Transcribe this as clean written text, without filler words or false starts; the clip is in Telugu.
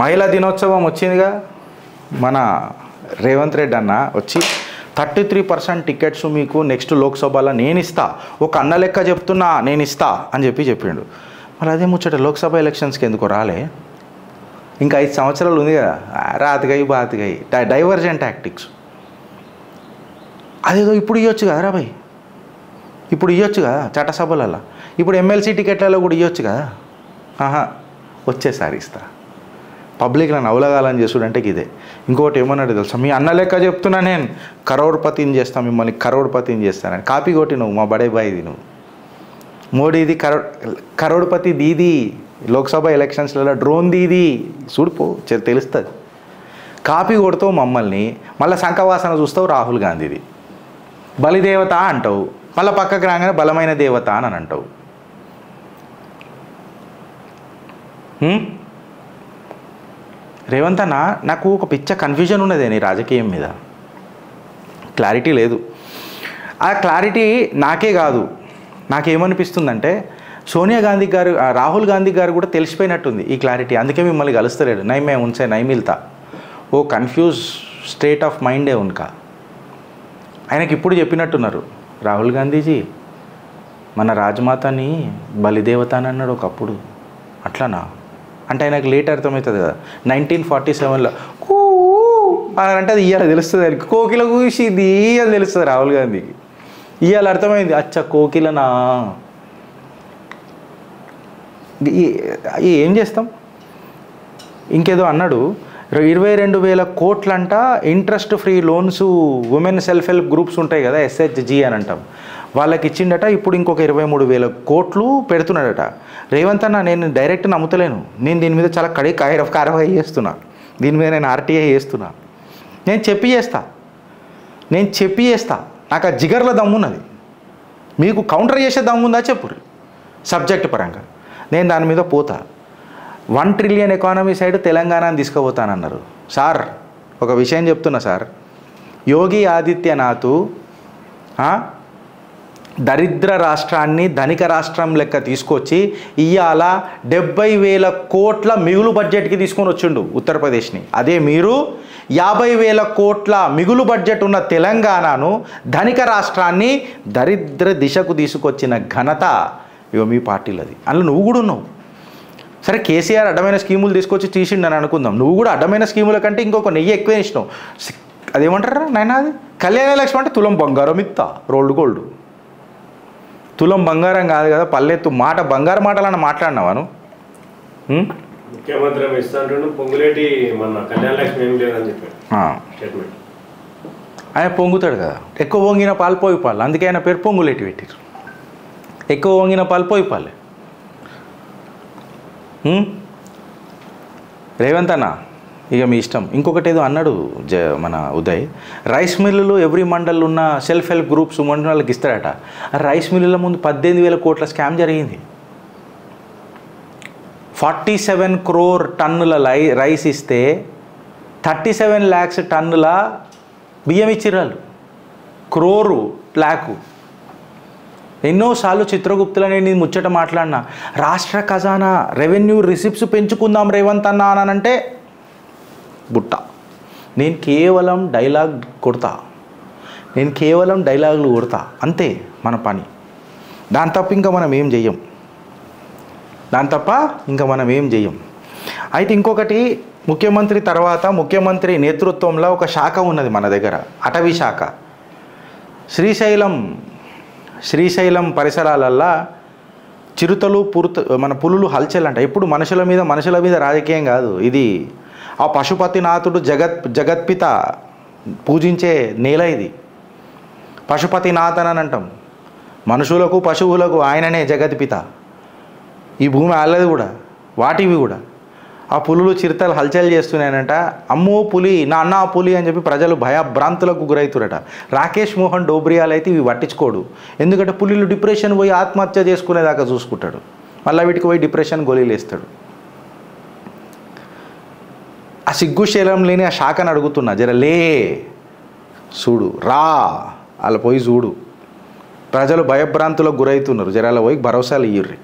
మహిళా దినోత్సవం వచ్చిందిగా, మన రేవంత్ రెడ్డి అన్న వచ్చి 33% టికెట్స్ మీకు నెక్స్ట్ లోక్సభలో నేను ఇస్తా, ఒక అన్న లెక్క చెప్తున్నా నేను ఇస్తా అని చెప్పిండు. మరి అదే ముచ్చట లోక్సభ ఎలక్షన్స్కి ఎందుకు రాలే? ఇంకా 5 సంవత్సరాలు ఉంది కదా, రాతిగాయి బాతిగాయి డైవర్జెంట్ టాక్టిక్స్. అదేదో ఇప్పుడు ఇవ్వచ్చు కదా రాబాయ్, ఇప్పుడు ఇవ్వచ్చు కదా చట్టసభలలో, ఇప్పుడు ఎమ్మెల్సీ టికెట్లలో కూడా ఇవ్వచ్చు కదా. వచ్చేసారి ఇస్తా, పబ్లిక్లో నవ్వులగాలని చేసుడంటే ఇదే. ఇంకోటి ఏమన్నాడు తెలుసా, మీ అన్న లెక్క చెప్తున్నా నేను కరోడ్పతిని చేస్తాను, మిమ్మల్ని కరోడ్పతిని చేస్తానని. కాపీ కొట్టి నువ్వు మా బడే బాయిది, నువ్వు మోడీది కరోడ్పతి దీది, లోక్సభ ఎలక్షన్స్లలో డ్రోన్ దీది చూడిపో తెలుస్తుంది. కాపీ కొడతావు మమ్మల్ని, మళ్ళీ శంఖవాసన చూస్తావు రాహుల్ గాంధీది, బలిదేవత అంటావు, మళ్ళీ పక్కకు రాగానే బలమైన దేవత అని అంటావు. రేవంత్ అన్న, నాకు ఒక పిచ్చ కన్ఫ్యూజన్ ఉన్నదే నీ రాజకీయం మీద, క్లారిటీ లేదు. ఆ క్లారిటీ నాకే కాదు, నాకేమనిపిస్తుందంటే సోనియా గాంధీ గారు, రాహుల్ గాంధీ గారు కూడా తెలిసిపోయినట్టుంది ఈ క్లారిటీ. అందుకే మిమ్మల్ని కలుస్తలేడు. నైమే ఉంచే నైమిల్తా ఓ కన్ఫ్యూజ్ స్టేట్ ఆఫ్ మైండే ఉన్కా. ఆయనకి ఇప్పుడు చెప్పినట్టున్నారు, రాహుల్ గాంధీజీ మన రాజమాతని బలిదేవత అని అన్నాడు ఒకప్పుడు, అట్లానా అంటే ఆయనకు లేట్ అర్థమవుతుంది కదా. 1947లో కూ అంటే అది ఇవాళ తెలుస్తుంది, ఆయనకి కోకిల కూసింది అని తెలుస్తుంది రాహుల్ గాంధీకి. ఇవాళ అర్థమైంది, అచ్చా కోకిలనా. ఏం చేస్తాం. ఇంకేదో అన్నాడు, 22,000 కోట్లంట interest free loans women self help groups ఉంటాయి కదా, SHG అని అంటాం, వాళ్ళకి ఇచ్చిండట. ఇప్పుడు ఇంకొక 23,000 కోట్లు పెడుతున్నాడట. రేవంత్ అన్న, నేను డైరెక్ట్ నమ్ముతలేను. నేను దీని మీద చాలా కార్యవాహి చేస్తున్నా, దీని మీద నేను RTI చేస్తున్నా. నేను చెప్పి చేస్తా. నాకు ఆ జిగర్ల దమ్మున్నది. మీకు కౌంటర్ చేసే దమ్ముందా చెప్పురు సబ్జెక్ట్ పరంగా. నేను దాని మీద పోతా. 1 ట్రిలియన్ ఎకానమీ సైడ్ తెలంగాణని తీసుకుపోతానన్నారు. సార్ ఒక విషయం చెప్తున్నా సార్, యోగి ఆదిత్యనాథ్ దరిద్ర రాష్ట్రాన్ని ధనిక రాష్ట్రం లెక్క తీసుకొచ్చి ఇవాళ 70,000 కోట్ల మిగులు బడ్జెట్కి తీసుకొని వచ్చిండు ఉత్తరప్రదేశ్ని. అదే మీరు 50,000 కోట్ల మిగులు బడ్జెట్ ఉన్న తెలంగాణను, ధనిక రాష్ట్రాన్ని దరిద్ర దిశకు తీసుకొచ్చిన ఘనత ఇగో మీ పార్టీలది. అందులో నువ్వు కూడా ఉన్నావు. సరే కేసీఆర్ అడ్డమైన స్కీములు తీసుకొచ్చి తీసిండని అనుకుందాం, నువ్వు కూడా అడ్డమైన స్కీముల కంటే ఇంకొక 1000 ఎక్కువ ఇచ్చినావు. అదేమంటారా నాయన, అది కళ్యాణ లక్ష్మి అంటే తులం బంగారం ఇత్తా, రోల్డ్ గోల్డ్. తులం బంగారం కాదు కదా, పల్లెత్తు మాట బంగారు మాటలన్న మాట్లాడినావాను. ముఖ్యమంత్రి ఇస్తాను పొంగులేటి మన కళ్యాణ లక్ష్మి ఏం లేదని చెప్పారు. ఆయన పొంగుతాడు కదా, ఎక్కువ పొంగిన పాలు పోయి పాలు, అందుకే ఆయన పేరు పొంగులేటి పెట్టారు. ఎక్కువ పొంగిన పాలు పోయి పాలే. రేవంత్ అన్న ఇక మీ ఇష్టం. ఇంకొకటి ఏదో అన్నాడు మన ఉదయ్, రైస్ మిల్లులు ఎవ్రీ మండల్ ఉన్న సెల్ఫ్ హెల్ప్ గ్రూప్స్ మండలాలకు ఇస్తారట. ఆ రైస్ మిల్లుల ముందు 18,000 కోట్ల స్కామ్ జరిగింది. 47 crore టన్నుల రైస్ ఇస్తే 37 lakhs టన్నుల బియ్యం ఇచ్చిర్రాలు. క్రోరు లాకు. ఎన్నోసార్లు చిత్రగుప్తులని నేను ముచ్చట మాట్లాడినా, రాష్ట్ర ఖజానా రెవెన్యూ రిసిప్ట్స్ పెంచుకుందాం రేవంత్ అన్న అనంటే బుట్ట. నేను కేవలం డైలాగ్ కొడతా, నేను కేవలం డైలాగులు కొడతా, అంతే మన పని. దాని తప్ప ఇంకా మనం ఏం చెయ్యం. అయితే ఇంకొకటి, ముఖ్యమంత్రి తర్వాత ముఖ్యమంత్రి నేతృత్వంలో ఒక శాఖ ఉన్నది మన దగ్గర, అటవీ శాఖ. శ్రీశైలం పరిసరాలల్లో చిరుతలు మన పులులు హల్చల్ అంట. ఇప్పుడు మనుషుల మీద రాజకీయం కాదు ఇది. ఆ పశుపతినాథుడు జగత్పిత పూజించే నేల ఇది. పశుపతినాథ్ అని అంటాం. మనుషులకు పశువులకు ఆయననే జగత్పిత. ఈ భూమి ఆలది కూడా, వాటివి కూడా. ఆ పులులు చిరుతలు హల్చల్ చేస్తున్నాయనంట. అమ్మో పులి, నా అన్న పులి అని చెప్పి ప్రజలు భయభ్రాంతులకు గురవుతురట. రాకేష్ మోహన్ డోబ్రియాలు అయితే ఇవి పట్టించుకోడు. ఎందుకంటే పులిలు డిప్రెషన్ పోయి ఆత్మహత్య చేసుకునేదాకా చూసుకుంటాడు. మళ్ళీ వీటికి పోయి డిప్రెషన్ గోళీలు వేస్తాడు. ఆ సిగ్గుశీలం లేని ఆ శాఖను అడుగుతున్నా, జరలే చూడు, రా అలా పోయి చూడు. ప్రజలు భయభ్రాంతులకు గురవుతున్నారు, జరాల పోయి భరోసాలు ఇయ్యుర్రి.